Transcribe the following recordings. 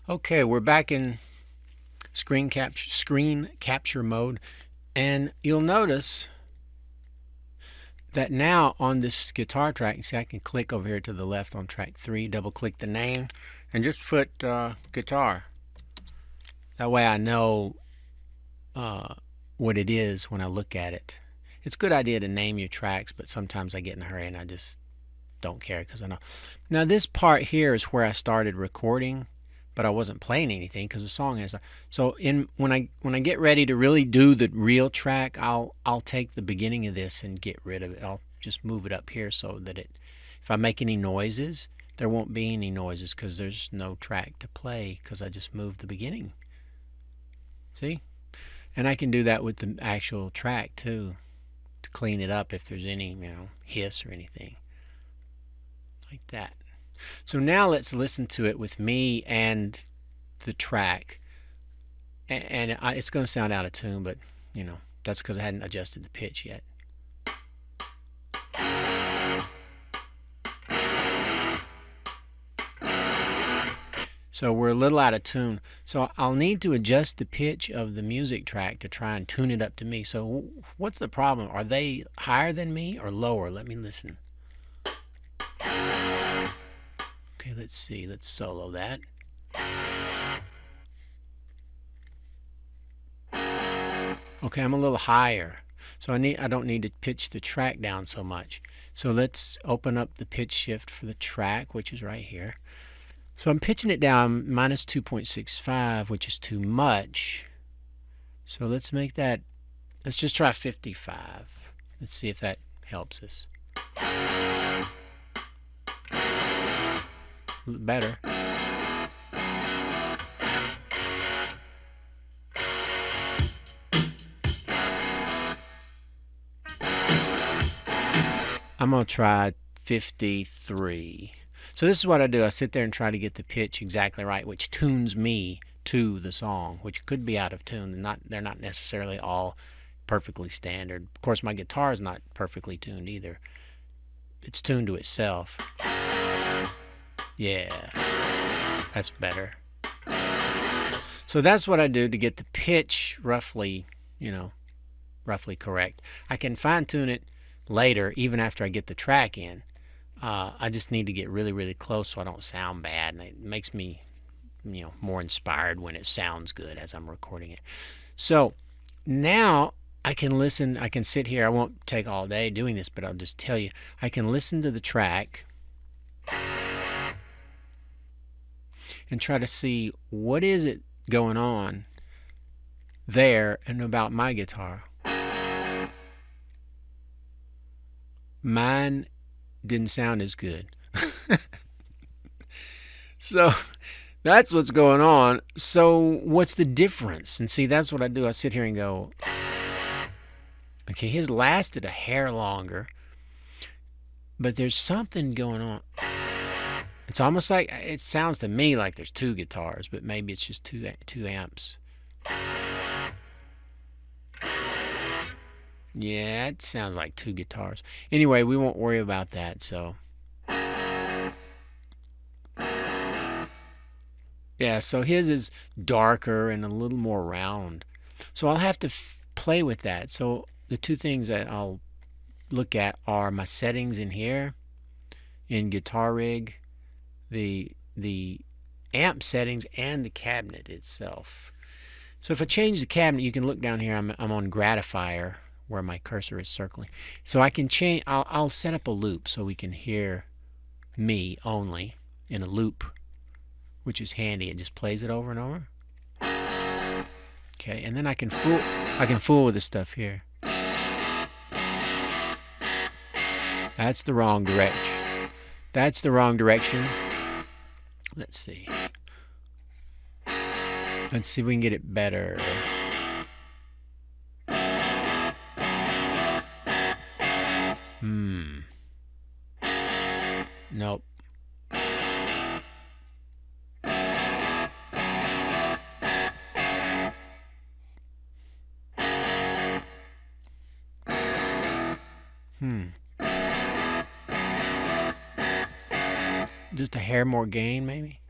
Okay, we're back in screen capture mode, and you'll notice that now on this guitar track, see I can click over here to the left on track 3, double click the name, and just put guitar. That way I know what it is when I look at it. It's a good idea to name your tracks, but sometimes I get in a hurry and I just don't care because I know. Now this part here is where I started recording, but I wasn't playing anything because the song has. So when I get ready to really do the real track, I'll take the beginning of this and get rid of it. I'll just move it up here so that if I make any noises, there won't be any noises because there's no track to play because I just moved the beginning. See? And I can do that with the actual track too, to clean it up if there's any, hiss or anything. Like that. So now let's listen to it with me and the track. And it's going to sound out of tune, but, that's because I hadn't adjusted the pitch yet. So we're a little out of tune. So I'll need to adjust the pitch of the music track to try and tune it up to me. So what's the problem? Are they higher than me or lower? Let me listen. Okay, let's see. Let's solo that. Okay, I'm a little higher. So I don't need to pitch the track down so much. So let's open up the pitch shift for the track, which is right here. So I'm pitching it down minus 2.65, which is too much. So let's make that, let's just try 55. Let's see if that helps us. Better. I'm going to try 53. So this is what I do. I sit there and try to get the pitch exactly right, which tunes me to the song, which could be out of tune. They're not necessarily all perfectly standard. Of course, my guitar is not perfectly tuned either. It's tuned to itself. Yeah, that's better. So that's what I do to get the pitch roughly, roughly correct. I can fine tune it later, even after I get the track in. I just need to get really, really close so I don't sound bad, and it makes me, more inspired when it sounds good as I'm recording it. So now I can listen. I can sit here. I won't take all day doing this, but I'll just tell you. I can listen to the track and try to see what is it going on there and about my guitar. Mine didn't sound as good. So that's what's going on. So what's the difference? And see, that's what I do. I sit here and go, okay, his lasted a hair longer, but there's something going on. It's almost like, it sounds to me like there's two guitars, but maybe it's just two amps. Yeah, it sounds like two guitars. Anyway, we won't worry about that, so. Yeah, so his is darker and a little more round. So I'll have to play with that. So the two things that I'll look at are my settings in here, in Guitar Rig, the amp settings, and the cabinet itself. So if I change the cabinet, you can look down here. I'm on Gratifier, where my cursor is circling. So I can change. I'll set up a loop so we can hear me only in a loop, which is handy. It just plays it over and over. Okay, and then I can fool with this stuff here. That's the wrong direction. That's the wrong direction. Let's see. Let's see if we can get it better. Nope. Just a hair more gain, maybe?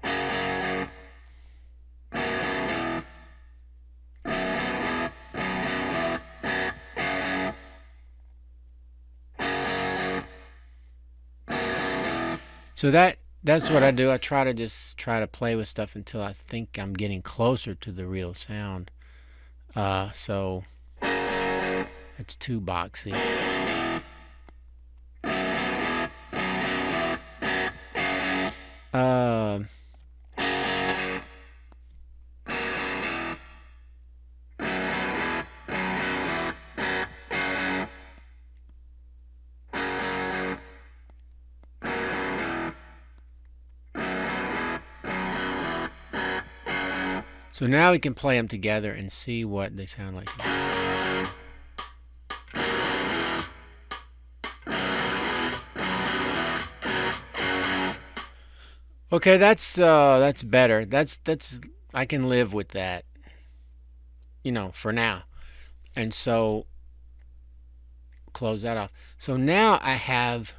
So that's what I do. I try to play with stuff until I think I'm getting closer to the real sound. So it's too boxy. Uh, so now we can play them together and see what they sound like. Okay, that's better. That's I can live with that, for now. And so close that off. So now I have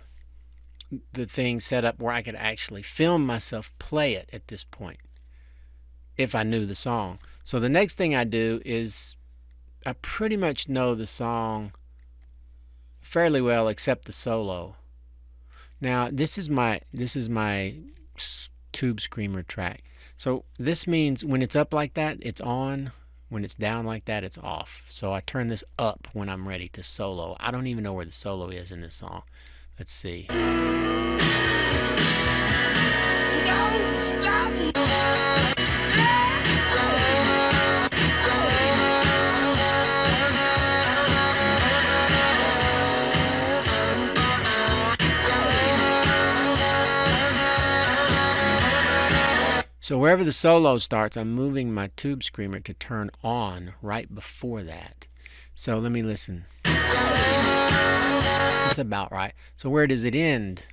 the thing set up where I could actually film myself play it at this point if I knew the song. So the next thing I do is I pretty much know the song fairly well except the solo. Now this is my tube screamer track. So this means when it's up like that, it's on. When it's down like that, it's off. So I turn this up when I'm ready to solo. I don't even know where the solo is in this song. Let's see. Don't stop. So wherever the solo starts, I'm moving my tube screamer to turn on right before that. So let me listen. That's about right. So where does it end?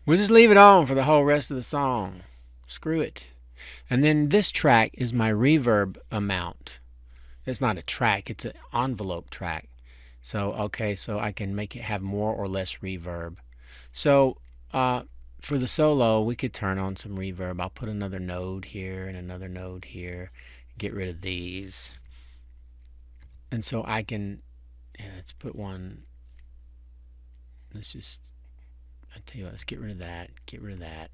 We'll just leave it on for the whole rest of the song. Screw it. And then this track is my reverb amount. It's not a track, it's an envelope track. So, okay, so I can make it have more or less reverb. So, for the solo, we could turn on some reverb. I'll put another node here and another node here. Get rid of these. And so I can, let's put one, let's just, I tell you what, let's get rid of that, get rid of that.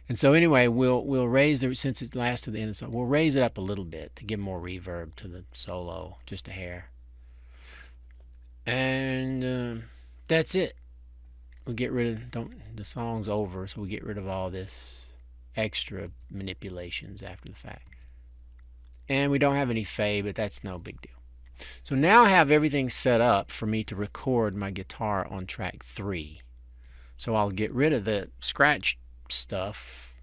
And so anyway, we'll raise the, since it lasts to the end of the song, we'll raise it up a little bit to give more reverb to the solo, just a hair. And that's it. We'll get rid of, the song's over, so we get rid of all this extra manipulations after the fact. And we don't have any fade, but that's no big deal. So now I have everything set up for me to record my guitar on track 3. So I'll get rid of the scratch stuff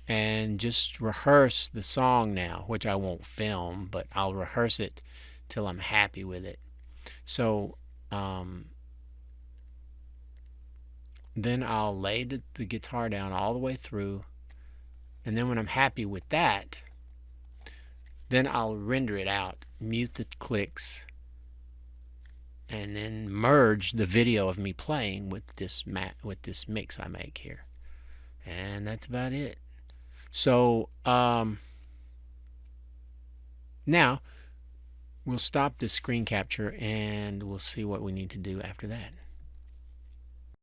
and just rehearse the song now, which I won't film, but I'll rehearse it till I'm happy with it. So then I'll lay the guitar down all the way through, and then when I'm happy with that, then I'll render it out, mute the clicks, and then merge the video of me playing with this mix I make here. And that's about it. So now we'll stop this screen capture and we'll see what we need to do after that.